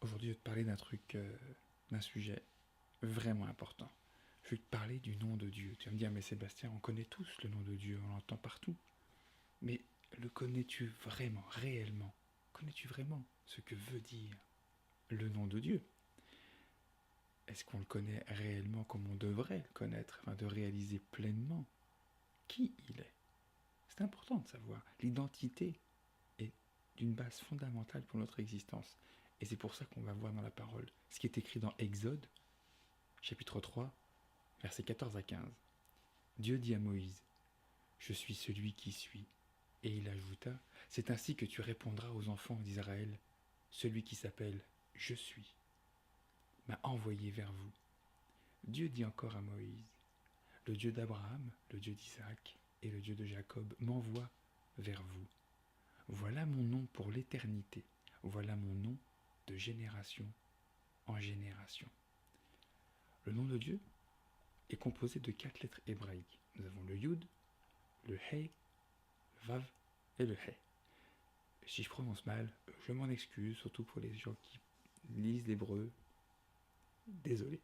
Aujourd'hui, je vais te parler d'un sujet vraiment important. Je vais te parler du nom de Dieu. Tu vas me dire, mais Sébastien, on connaît tous le nom de Dieu, on l'entend partout. Mais le connais-tu vraiment, réellement? Connais-tu vraiment ce que veut dire le nom de Dieu? Est-ce qu'on le connaît réellement comme on devrait le connaître, afin de réaliser pleinement qui il est? C'est important de savoir. L'identité est d'une base fondamentale pour notre existence. Et c'est pour ça qu'on va voir dans la parole ce qui est écrit dans Exode, chapitre 3, versets 14 à 15. Dieu dit à Moïse, je suis celui qui suis. Et il ajouta, c'est ainsi que tu répondras aux enfants d'Israël, celui qui s'appelle Je suis m'a envoyé vers vous. Dieu dit encore à Moïse, le Dieu d'Abraham, le Dieu d'Isaac et le Dieu de Jacob m'envoie vers vous. Voilà mon nom pour l'éternité, voilà mon nom de génération en génération. Le nom de Dieu est composé de 4 lettres hébraïques. Nous avons le Yud, le He, le Vav et le He. Si je prononce mal, je m'en excuse, surtout pour les gens qui lisent l'hébreu. Désolé.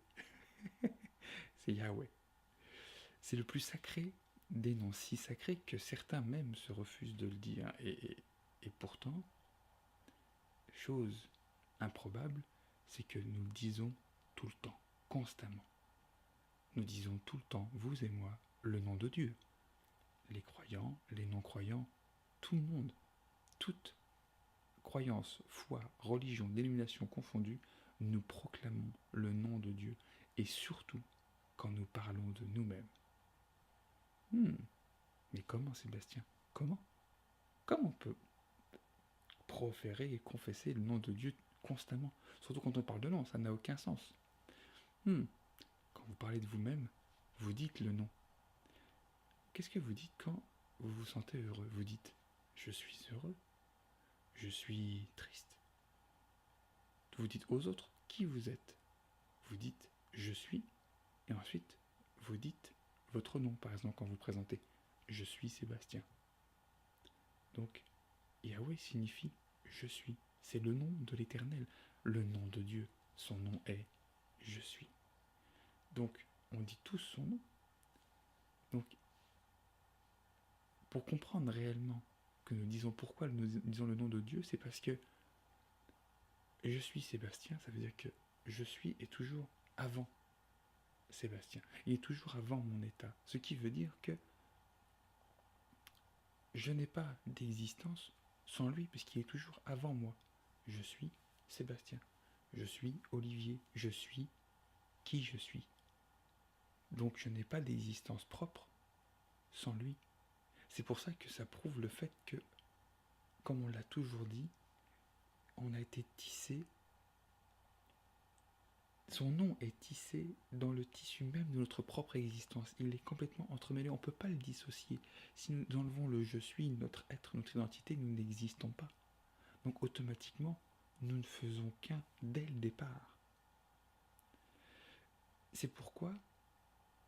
C'est Yahweh. C'est le plus sacré des noms, si sacré que certains même se refusent de le dire. Et pourtant, chose improbable, c'est que nous le disons tout le temps, constamment. Nous disons tout le temps, vous et moi, le nom de Dieu. Les croyants, les non-croyants, tout le monde, toute croyance, foi, religion, dénomination confondue, nous proclamons le nom de Dieu, et surtout quand nous parlons de nous-mêmes. Mais comment, Sébastien? Comment? Comment on peut proférer et confesser le nom de Dieu constamment? Surtout quand on parle de nom, ça n'a aucun sens. Quand vous parlez de vous-même, vous dites le nom. Qu'est-ce que vous dites quand vous vous sentez heureux? Vous dites « je suis heureux »,« je suis triste ». Vous dites aux autres qui vous êtes. Vous dites « je suis » et ensuite vous dites votre nom, par exemple, quand vous présentez « je suis Sébastien ». Donc, Yahweh signifie « je suis ». C'est le nom de l'Éternel, le nom de Dieu. Son nom est « je suis ». Donc, on dit tous son nom. Donc, pour comprendre réellement que nous disons pourquoi nous disons le nom de Dieu, c'est parce que je suis Sébastien, ça veut dire que je suis est toujours avant Sébastien. Il est toujours avant mon état. Ce qui veut dire que je n'ai pas d'existence sans lui, puisqu'il est toujours avant moi. Je suis Sébastien. Je suis Olivier. Je suis qui je suis. Donc je n'ai pas d'existence propre sans lui. C'est pour ça que ça prouve le fait que, comme on l'a toujours dit, on a été tissé. Son nom est tissé dans le tissu même de notre propre existence. Il est complètement entremêlé, on ne peut pas le dissocier. Si nous enlevons le je suis, notre être, notre identité, nous n'existons pas. Donc automatiquement, nous ne faisons qu'un dès le départ. C'est pourquoi,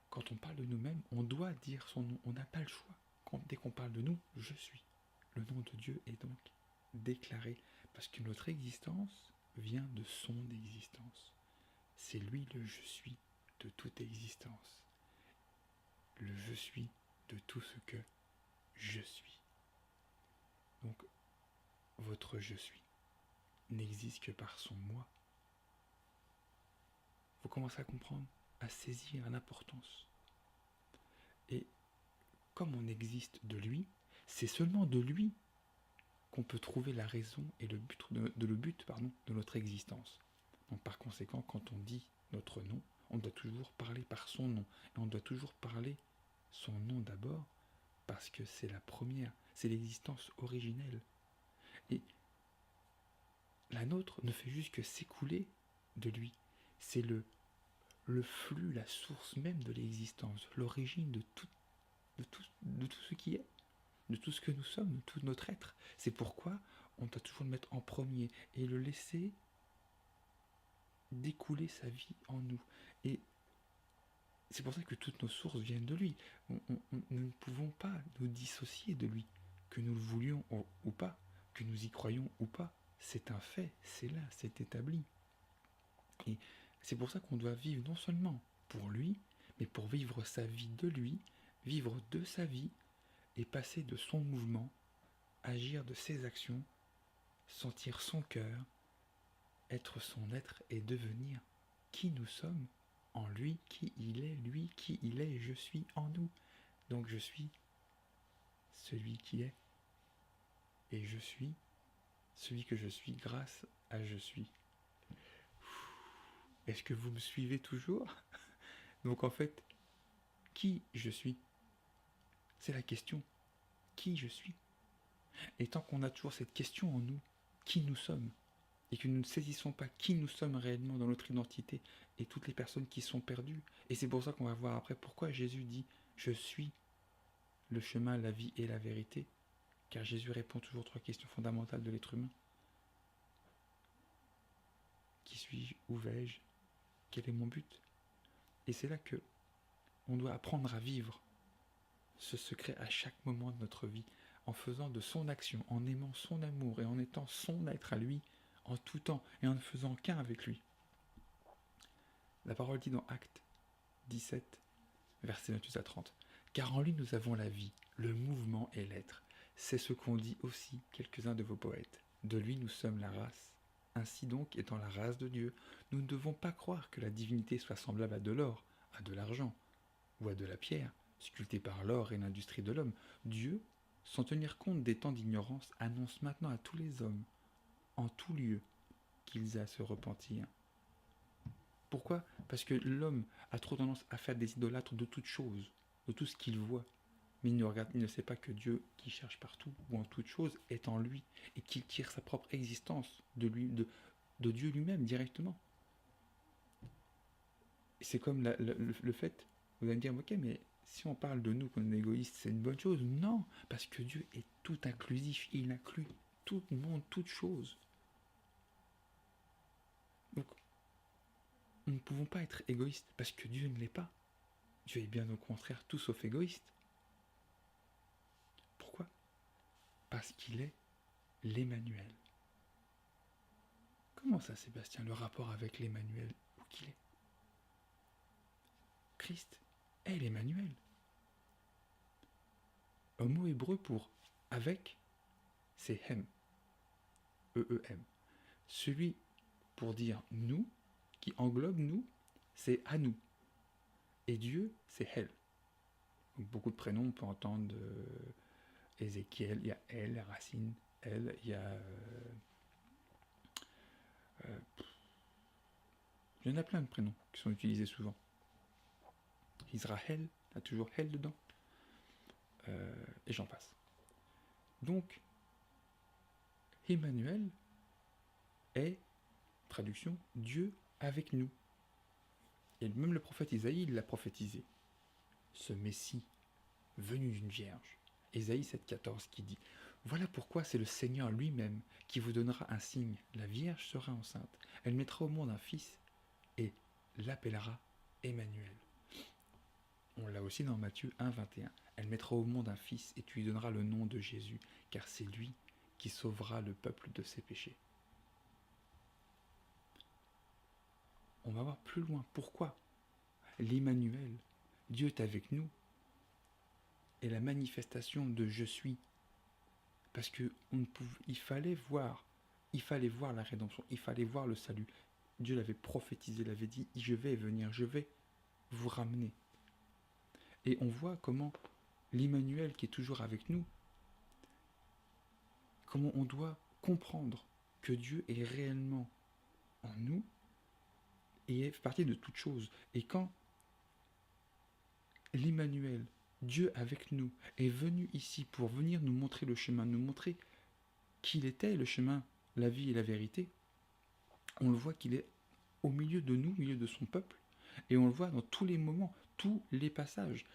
quand on parle de nous-mêmes, on doit dire son nom, on n'a pas le choix. Dès qu'on parle de nous, je suis. Le nom de Dieu est donc déclaré, parce que notre existence vient de son existence. C'est lui le je suis de toute existence. Le je suis de tout ce que je suis. Donc, votre je suis n'existe que par son moi. Vous commencez à comprendre, à saisir l'importance. Et comme on existe de lui, c'est seulement de lui qu'on peut trouver la raison et le but de notre existence. Donc par conséquent, quand on dit notre nom, on doit toujours parler par son nom. Et on doit toujours parler son nom d'abord, parce que c'est la première, c'est l'existence originelle. Et la nôtre ne fait juste que s'écouler de lui. C'est le flux, la source même de l'existence, l'origine de tout ce qui est, de tout ce que nous sommes, de tout notre être. C'est pourquoi on doit toujours le mettre en premier et le laisser d'écouler sa vie en nous. Et c'est pour ça que toutes nos sources viennent de lui. Nous ne pouvons pas nous dissocier de lui, que nous le voulions ou pas, que nous y croyons ou pas. C'est un fait, c'est là, c'est établi. Et c'est pour ça qu'on doit vivre non seulement pour lui, mais pour vivre sa vie de lui, vivre de sa vie, et passer de son mouvement, agir de ses actions, sentir son cœur, être son être et devenir qui nous sommes en lui, qui il est, lui, qui il est, je suis en nous. Donc je suis celui qui est, et je suis celui que je suis grâce à je suis. Est-ce que vous me suivez toujours? Donc en fait, qui je suis? C'est la question. Qui je suis? Et tant qu'on a toujours cette question en nous, qui nous sommes, et que nous ne saisissons pas qui nous sommes réellement dans notre identité, et toutes les personnes qui sont perdues, et c'est pour ça qu'on va voir après pourquoi Jésus dit « Je suis le chemin, la vie et la vérité », car Jésus répond toujours aux 3 questions fondamentales de l'être humain. Qui suis-je? Où vais-je? Quel est mon but? Et c'est là que on doit apprendre à vivre ce secret à chaque moment de notre vie, en faisant de son action, en aimant son amour et en étant son être à lui en tout temps et en ne faisant qu'un avec lui. La parole dit dans Actes 17, versets 28 à 30. Car en lui nous avons la vie, le mouvement et l'être. C'est ce qu'ont dit aussi quelques-uns de vos poètes. De lui nous sommes la race. Ainsi donc, étant la race de Dieu, nous ne devons pas croire que la divinité soit semblable à de l'or, à de l'argent ou à de la pierre, sculptée par l'or et l'industrie de l'homme. Dieu, sans tenir compte des temps d'ignorance, annonce maintenant à tous les hommes, en tout lieu, qu'ils aient à se repentir. Pourquoi? Parce que l'homme a trop tendance à faire des idolâtres de toutes choses, de tout ce qu'il voit. Mais il ne sait pas que Dieu, qui cherche partout ou en toute chose, est en lui et qu'il tire sa propre existence de Dieu lui-même directement. Et c'est comme le fait, vous allez me dire, ok, mais si on parle de nous comme égoïstes, c'est une bonne chose. Non, parce que Dieu est tout inclusif, il inclut tout le monde, toute chose. Donc, nous ne pouvons pas être égoïstes parce que Dieu ne l'est pas. Dieu est bien au contraire tout sauf égoïste. Pourquoi? Parce qu'il est l'Emmanuel. Comment ça, Sébastien, le rapport avec l'Emmanuel? Où qu'il est? Christ est l'Emmanuel. Un mot hébreu pour avec, c'est hem. E-E-M. Celui pour dire nous, qui englobe nous, c'est à nous. Et Dieu, c'est elle. Donc, beaucoup de prénoms, on peut entendre Ézéchiel, il y a elle, Racine, elle, il y a... il y en a plein de prénoms qui sont utilisés souvent. Israël, il y a toujours elle dedans. Et j'en passe. Donc, Emmanuel est, traduction, Dieu avec nous. Et même le prophète Isaïe, il l'a prophétisé. Ce Messie, venu d'une vierge. Ésaïe 7,14 qui dit « Voilà pourquoi c'est le Seigneur lui-même qui vous donnera un signe. La Vierge sera enceinte. Elle mettra au monde un fils et l'appellera Emmanuel. » On l'a aussi dans Matthieu 1,21. Elle mettra au monde un fils et tu lui donneras le nom de Jésus, car c'est lui qui sauvera le peuple de ses péchés. On va voir plus loin pourquoi l'Emmanuel, Dieu est avec nous, est la manifestation de je suis. Parce que il fallait voir la rédemption, il fallait voir le salut. Dieu l'avait prophétisé, l'avait dit, je vais venir, je vais vous ramener. Et on voit comment l'Emmanuel qui est toujours avec nous, comment on doit comprendre que Dieu est réellement en nous et est partie de toute chose. Et quand l'Emmanuel, Dieu avec nous, est venu ici pour venir nous montrer le chemin, nous montrer qu'il était le chemin, la vie et la vérité, on le voit qu'il est au milieu de nous, au milieu de son peuple, et on le voit dans tous les moments, tous les passages,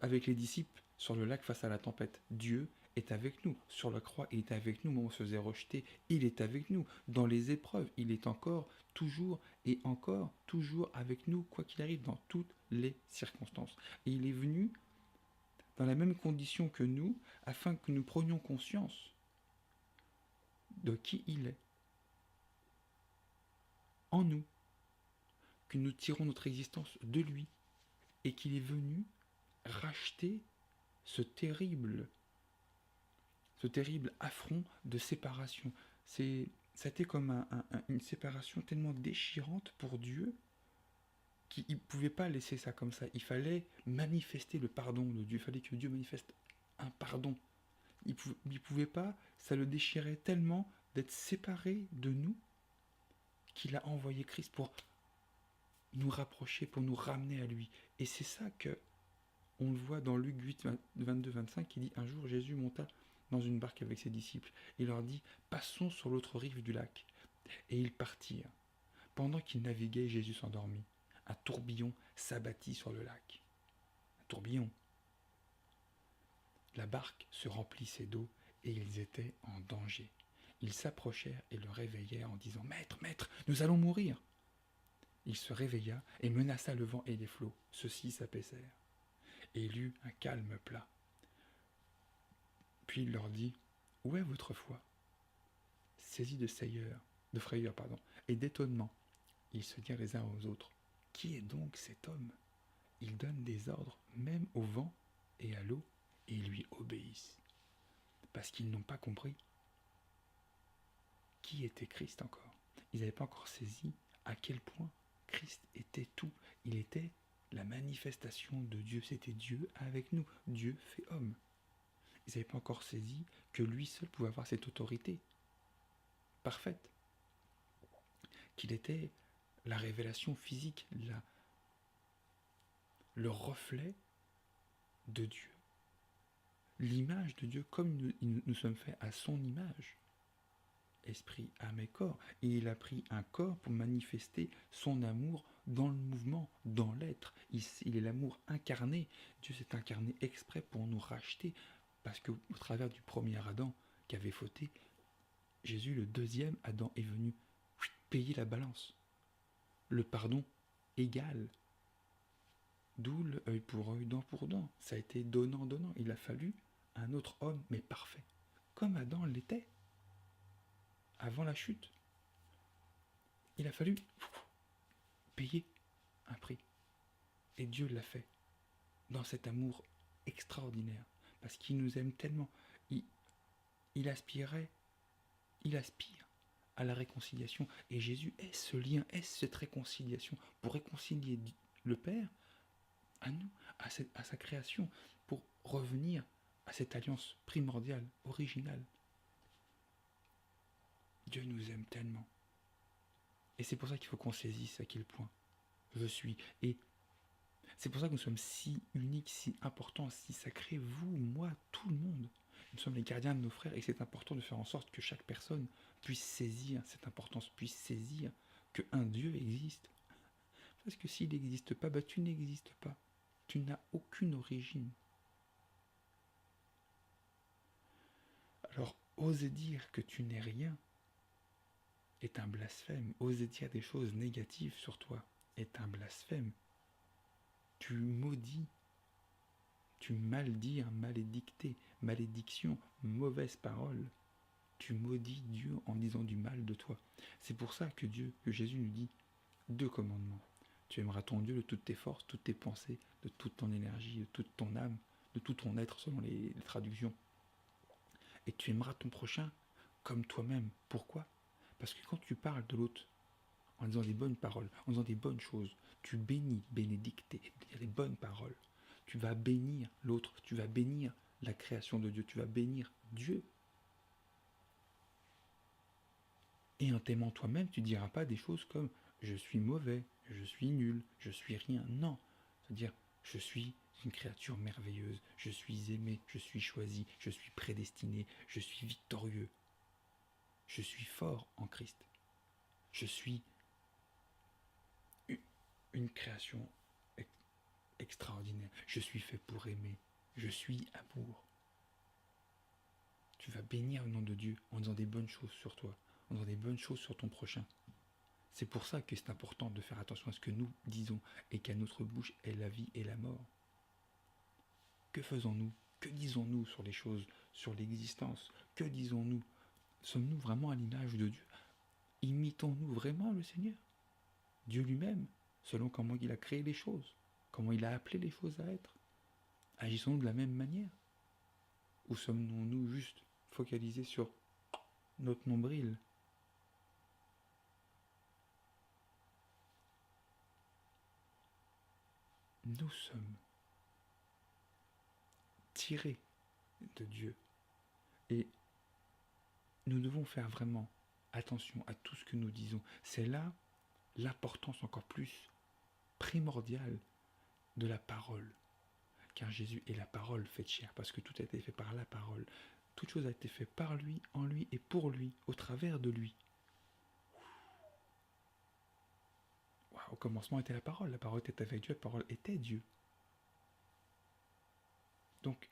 avec les disciples sur le lac face à la tempête. Dieu est avec nous. Sur la croix, il est avec nous, mais on se faisait rejeter. Il est avec nous. Dans les épreuves, il est encore, toujours et encore, toujours avec nous, quoi qu'il arrive, dans toutes les circonstances. Et il est venu dans la même condition que nous, afin que nous prenions conscience de qui il est en nous. que nous tirons notre existence de lui et qu'il est venu racheter ce terrible affront de séparation. C'était comme une séparation tellement déchirante pour Dieu qu'il ne pouvait pas laisser ça comme ça. Il fallait manifester le pardon de Dieu. Il fallait que Dieu manifeste un pardon. Il pouvait pas, ça le déchirait tellement d'être séparé de nous qu'il a envoyé Christ pour nous rapprocher, pour nous ramener à lui. Et c'est ça que on le voit dans Luc 8, 22-25, qui dit « Un jour, Jésus monta dans une barque avec ses disciples. Il leur dit « Passons sur l'autre rive du lac. » Et ils partirent. Pendant qu'ils naviguaient, Jésus s'endormit. Un tourbillon s'abattit sur le lac. Un tourbillon. La barque se remplissait d'eau et ils étaient en danger. Ils s'approchèrent et le réveillèrent en disant « Maître, maître, nous allons mourir !» Il se réveilla et menaça le vent et les flots. Ceux-ci s'apaisèrent. Et il eut un calme plat. Puis il leur dit « Où est votre foi ?» Saisis de frayeur et d'étonnement, ils se dirent les uns aux autres « Qui est donc cet homme ? Il donne des ordres même au vent et à l'eau, et ils lui obéissent. » Parce qu'ils n'ont pas compris qui était Christ encore. Ils n'avaient pas encore saisi à quel point Christ était tout. Il était la manifestation de Dieu. C'était Dieu avec nous. Dieu fait homme. Ils n'avaient pas encore saisi que lui seul pouvait avoir cette autorité parfaite. Qu'il était la révélation physique, le reflet de Dieu. L'image de Dieu comme nous sommes faits à son image. Esprit, âme et corps. Et il a pris un corps pour manifester son amour dans le mouvement, dans l'être. Il est l'amour incarné. Dieu s'est incarné exprès pour nous racheter. Parce qu'au travers du premier Adam qui avait fauté, Jésus, le deuxième Adam, est venu payer la balance. Le pardon égal. D'où le œil pour œil, dent pour dent. Ça a été donnant-donnant. Il a fallu un autre homme, mais parfait. Comme Adam l'était. Avant la chute. Il a fallu payer un prix. Et Dieu l'a fait. Dans cet amour extraordinaire. Parce qu'il nous aime tellement. Il aspire à la réconciliation. Et Jésus est ce lien, est cette réconciliation. Pour réconcilier le Père à nous, à sa création. Pour revenir à cette alliance primordiale, originale. Dieu nous aime tellement. Et c'est pour ça qu'il faut qu'on saisisse à quel point je suis. Et c'est pour ça que nous sommes si uniques, si importants, si sacrés, vous, moi, tout le monde. Nous sommes les gardiens de nos frères et c'est important de faire en sorte que chaque personne puisse saisir cette importance, puisse saisir qu'un Dieu existe. Parce que s'il n'existe pas, tu n'existes pas. Tu n'as aucune origine. Alors, oser dire que tu n'es rien est un blasphème. Oser dire des choses négatives sur toi est un blasphème. Tu maudis, tu maldis, malédicté, malédiction, mauvaise parole. Tu maudis Dieu en disant du mal de toi. C'est pour ça que Jésus nous dit 2 commandements. Tu aimeras ton Dieu de toutes tes forces, toutes tes pensées, de toute ton énergie, de toute ton âme, de tout ton être selon les traductions. Et tu aimeras ton prochain comme toi-même. Pourquoi ? Parce que quand tu parles de l'autre en disant des bonnes paroles, en disant des bonnes choses, tu bénis, bénédicté, des bonnes paroles. Tu vas bénir l'autre, tu vas bénir la création de Dieu, tu vas bénir Dieu. Et en t'aimant toi-même, tu ne diras pas des choses comme « je suis mauvais, je suis nul, je suis rien ». Non, c'est-à-dire « je suis une créature merveilleuse, je suis aimé, je suis choisi, je suis prédestiné, je suis victorieux, je suis fort en Christ, je suis une création extraordinaire, je suis fait pour aimer, je suis amour ». Tu vas bénir le nom de Dieu en disant des bonnes choses sur toi, en disant des bonnes choses sur ton prochain. C'est pour ça que c'est important de faire attention à ce que nous disons et qu'à notre bouche est la vie et la mort. Que faisons-nous ? Que disons-nous sur les choses, sur l'existence ? Que disons-nous ? Sommes-nous vraiment à l'image de Dieu ? Imitons-nous vraiment le Seigneur ? Dieu lui-même ? selon comment il a créé les choses, comment il a appelé les choses à être. Agissons-nous de la même manière? Ou sommes-nous juste focalisés sur notre nombril? Nous sommes tirés de Dieu. Et nous devons faire vraiment attention à tout ce que nous disons. C'est là l'importance encore plus primordiale de la parole. Car Jésus est la parole faite chair, parce que tout a été fait par la parole. Toute chose a été faite par lui, en lui et pour lui, au travers de lui. Au commencement était la parole était avec Dieu, la parole était Dieu. Donc,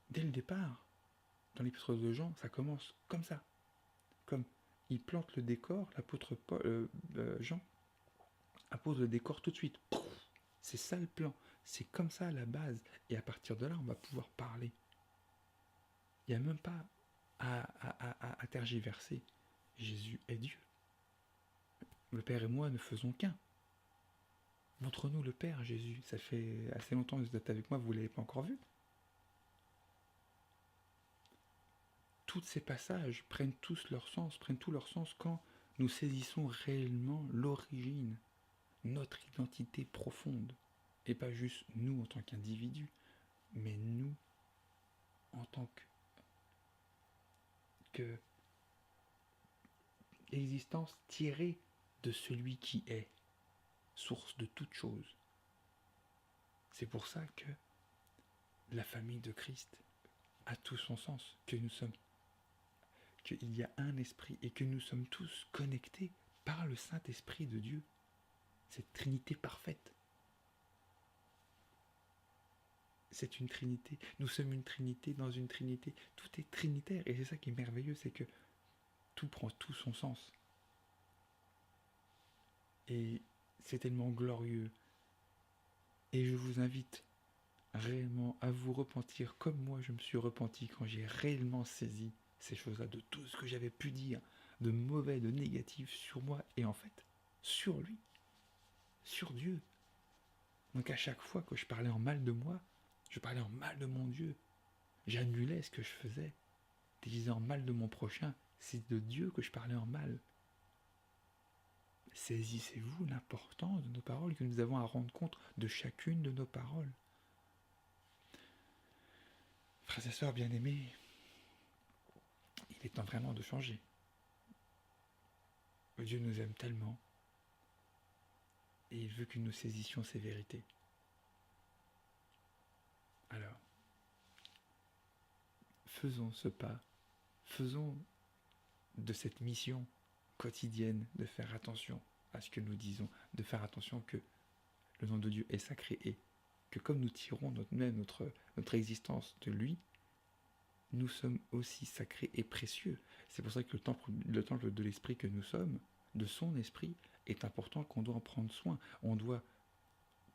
dès le départ, dans l'épître de Jean, ça commence comme ça. Comme il plante le décor, l'apôtre Jean appose le décor tout de suite. C'est ça le plan, c'est comme ça la base. Et à partir de là, on va pouvoir parler. Il n'y a même pas à tergiverser. Jésus est Dieu. Le Père et moi ne faisons qu'un. Montre-nous le Père, Jésus. Ça fait assez longtemps que vous êtes avec moi, vous ne l'avez pas encore vu. Tous ces passages prennent tous leur sens, prennent tout leur sens quand nous saisissons réellement l'origine, notre identité profonde. Et pas juste nous en tant qu'individus, mais nous en tant que existence tirée de celui qui est, source de toute chose. C'est pour ça que la famille de Christ a tout son sens, qu'il y a un esprit et que nous sommes tous connectés par le Saint-Esprit de Dieu. Cette Trinité parfaite. C'est une Trinité. Nous sommes une Trinité dans une Trinité. Tout est trinitaire et c'est ça qui est merveilleux, c'est que tout prend tout son sens. Et c'est tellement glorieux. Et je vous invite réellement à vous repentir comme moi je me suis repenti quand j'ai réellement saisi ces choses-là, de tout ce que j'avais pu dire, de mauvais, de négatif sur moi et en fait sur lui, sur Dieu. Donc à chaque fois que je parlais en mal de moi, je parlais en mal de mon Dieu, j'annulais ce que je faisais, disant en mal de mon prochain, c'est de Dieu que je parlais en mal. Saisissez-vous l'importance de nos paroles, que nous avons à rendre compte de chacune de nos paroles. Frères et sœurs bien-aimés, il est temps vraiment de changer. Dieu nous aime tellement et il veut que nous saisissions ces vérités. Alors, faisons ce pas, faisons de cette mission quotidienne de faire attention à ce que nous disons, de faire attention que le nom de Dieu est sacré et que comme nous tirons notre existence de lui, nous sommes aussi sacrés et précieux. C'est pour ça que le temple de l'esprit que nous sommes, de son esprit, est important, qu'on doit en prendre soin. On ne doit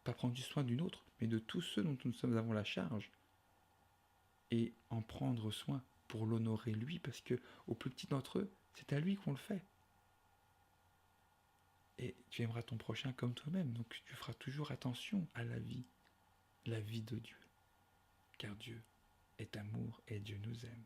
pas prendre du soin d'une autre, mais de tous ceux dont nous avons la charge. Et en prendre soin pour l'honorer lui, parce que au plus petit d'entre eux, c'est à lui qu'on le fait. Et tu aimeras ton prochain comme toi-même, donc tu feras toujours attention à la vie de Dieu. Car Dieu est amour et Dieu nous aime.